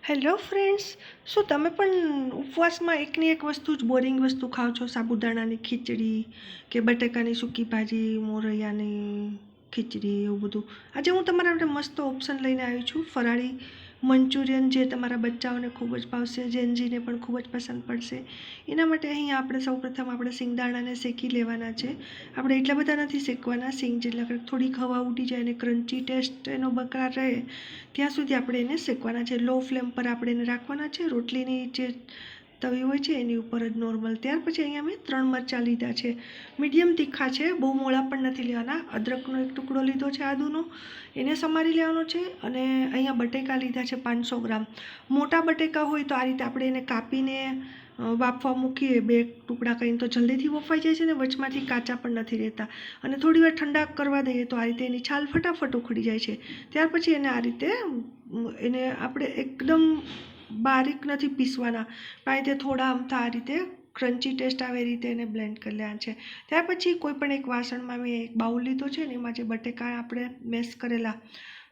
Hello friends, શું તમે પણ ઉપવાસમાં એકની એક વસ્તુ જ બોરિંગ વસ્તુ ખાઓ છો? સાબુદાણાની ખીચડી કે બટાકાની સૂકી ભાજી, મોરૈયાની ખીચડી, એવું બધું. આજે હું તમારા માટે મસ્ત ઓપ્શન લઈને આવી છું. ફરાળી મંચુરિયન, જે તમારા બચ્ચાઓને ખૂબ જ ભાવશે, જેનજીને પણ ખૂબ જ પસંદ પડશે. એના માટે અહીંયા આપણે સૌપ્રથમ આપણે સિંગદાણાને શેકી લેવાના છે. આપણે એટલા બધા નથી શેકવાના, સિંગ જેટલા થોડીક હવા ઉડી જાય અને ક્રન્ચી ટેસ્ટ એનો બરકરાર રહે ત્યાં સુધી આપણે એને શેકવાના છે. લો ફ્લેમ પર આપણે એને રાખવાના છે. રોટલીની જે તવી હોય છે એની ઉપર જ નોર્મલ. ત્યાર પછી અહીંયા મેં 3 મરચાં લીધા છે, મીડિયમ તીખા છે, બહુ મોળા પણ નથી લેવાના. અદરકનો એક ટુકડો લીધો છે, આદુનો, એને સમારી લેવાનો છે. અને અહીંયા બટેકા લીધા છે 500 ગ્રામ. મોટા બટેકા હોય તો આ રીતે આપણે એને કાપીને બાફવા મૂકીએ, 2 ટુકડા કરીને, તો જલ્દીથી બફાઈ જાય છે ને વચમાંથી કાચા પણ નથી રહેતા. અને થોડી વાર ઠંડા કરવા દઈએ તો આ રીતે એની છાલ ફટાફટ ઉખડી જાય છે. ત્યાર પછી એને આ રીતે એને આપણે એકદમ બારીક નથી પીસવાના, પણ આ રીતે થોડા અમથા આ રીતે ક્રન્ચી ટેસ્ટ આવે એ રીતે એને બ્લેન્ડ કરી લેવાના છે. ત્યાર પછી કોઈ પણ એક વાસણમાં મેં એક બાઉલ લીધો છે ને એમાં જે બટેકા આપણે મેશ કરેલા,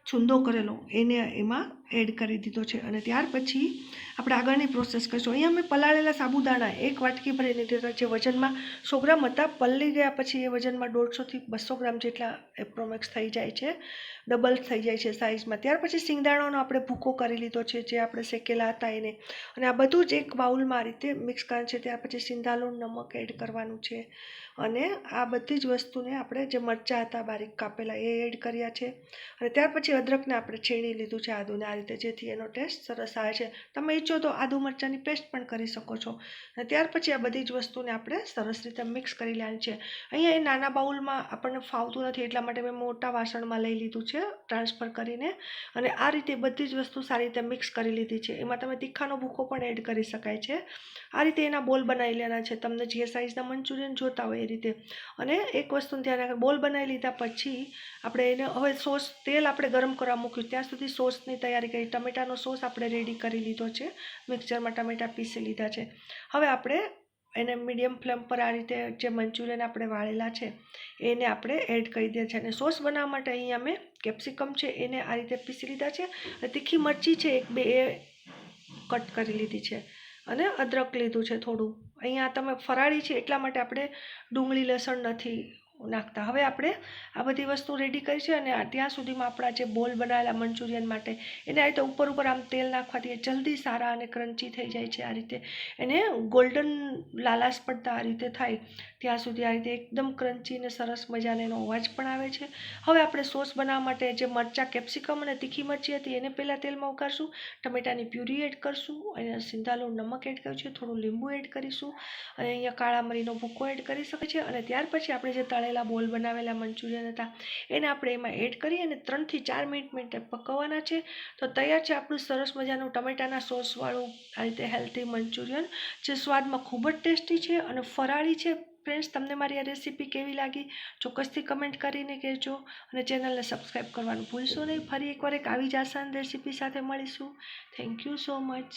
છૂંદો કરેલો, એને એમાં એડ કરી દીધો છે. અને ત્યાર પછી આપણે આગળની પ્રોસેસ કરીશું. અહીંયા મેં પલાળેલા સાબુદાણા 1 વાટકી ભરીને લીધા, જે વજનમાં 100 ગ્રામ હતા. પલળી ગયા પછી એ વજનમાં 150 થી 200 ગ્રામ જેટલા એપ્રોમેક્સ થઈ જાય છે, ડબલ થઈ જાય છે સાઇઝમાં. ત્યાર પછી સિંગદાણાનો આપણે ભૂકો કરી લીધો છે, જે આપણે શેકેલા હતા એને. અને આ બધું જ એક બાઉલમાં આ રીતે મિક્સ કરવાનું છે. ત્યાર પછી સિંધાલુણ નમક એડ કરવાનું છે. અને આ બધી જ વસ્તુને આપણે જે મરચાં હતા બારીક કાપેલા એ એડ કર્યા છે. અને ત્યાર પછી અદરકને આપણે છીણી લીધું છે, આદુને આ રીતે, જેથી એનો ટેસ્ટ સરસ આવે છે. તમે ઈચ્છો તો આદુ મરચાંની પેસ્ટ પણ કરી શકો છો. અને ત્યાર પછી આ બધી જ વસ્તુને આપણે સરસ રીતે મિક્સ કરી લેવાની છે. અહીંયા એ નાના બાઉલમાં આપણને ફાવતું નથી, એટલા માટે મેં મોટા વાસણમાં લઈ લીધું છે ટ્રાન્સફર કરીને. અને આ રીતે બધી જ વસ્તુ સારી રીતે મિક્સ કરી લીધી છે. એમાં તમે તીખાનો ભૂકો પણ એડ કરી શકાય છે. આ રીતે એના બોલ બનાવી લેવાના છે, તમને જે સાઇઝના મંચુરિયન જોતા હોય એ રીતે. અને એક વસ્તુનું ધ્યાન રાખો, બોલ બનાવી લીધા પછી આપણે એને હવે સોસ, તેલ આપણે ગરમ કરવા મૂક્યું ત્યાં સુધી સોસની તૈયારી કરી. ટમેટાનો સોસ આપણે રેડી કરી લીધો છે, મિક્સરમાં ટમેટા પીસી લીધા છે. હવે આપણે એને મીડિયમ ફ્લેમ પર આ રીતે જે મંચુરિયન આપણે વાળેલા છે એને આપણે એડ કરી દે છે. અને સોસ બનાવવા માટે અહીંયા મેં કેપ્સિકમ છે એને આ રીતે પીસી લીધા છે. અને તીખી મરચી છે 1-2 એ કટ કરી લીધી છે. અને અદરક લીધું છે થોડું. અહીંયા તમે ફરાળી છે એટલા માટે આપણે ડુંગળી લસણ નથી નાખતા. હવે આપણે આ બધી વસ્તુ રેડી કરી છે. અને ત્યાં સુધીમાં આપણા જે બોલ બનાવેલા મંચુરિયન માટે એને આ રીતે ઉપર ઉપર આમ તેલ નાખવાથી જલ્દી સારા અને ક્રન્ચી થઈ જાય છે. આ રીતે એને ગોલ્ડન લાલાશ પડતા આ રીતે થાય ત્યાં સુધી આ રીતે એકદમ ક્રન્ચી અને સરસ મજાનો એનો અવાજ પણ આવે છે. હવે આપણે સોસ બનાવવા માટે જે મરચાં, કેપ્સિકમ અને તીખી મરચી હતી એને પહેલાં તેલમાં ઉકાળશું, ટમેટાની પ્યુરી એડ કરશું, અને સિંધાલુણ નમક એડ કર્યું છે, થોડું લીંબુ એડ કરીશું, અને અહીંયા કાળા મરીનો ભૂકો એડ કરી શકે છે. અને ત્યાર પછી આપણે જે તળેલા બોલ બનાવેલા મંચુરિયન હતા એને આપણે એમાં એડ કરી અને 3 થી 4 મિનિટ માટે પકવવાના છે. તો તૈયાર છે આપણું સરસ મજાનું ટમેટાના સોસવાળું આ રીતે હેલ્ધી મંચુરિયન, જે સ્વાદમાં ખૂબ જ ટેસ્ટી છે અને ફરાળી છે. ફ્રેન્ડ્સ, તમને મારી આ રેસીપી કેવી લાગી ચોક્કસથી કમેન્ટ કરીને કહેજો. અને ચેનલને સબસ્ક્રાઈબ કરવાનું ભૂલશો નહીં. ફરી એકવાર એક આવી જ આસાન રેસીપી સાથે મળીશું. Thank you so much.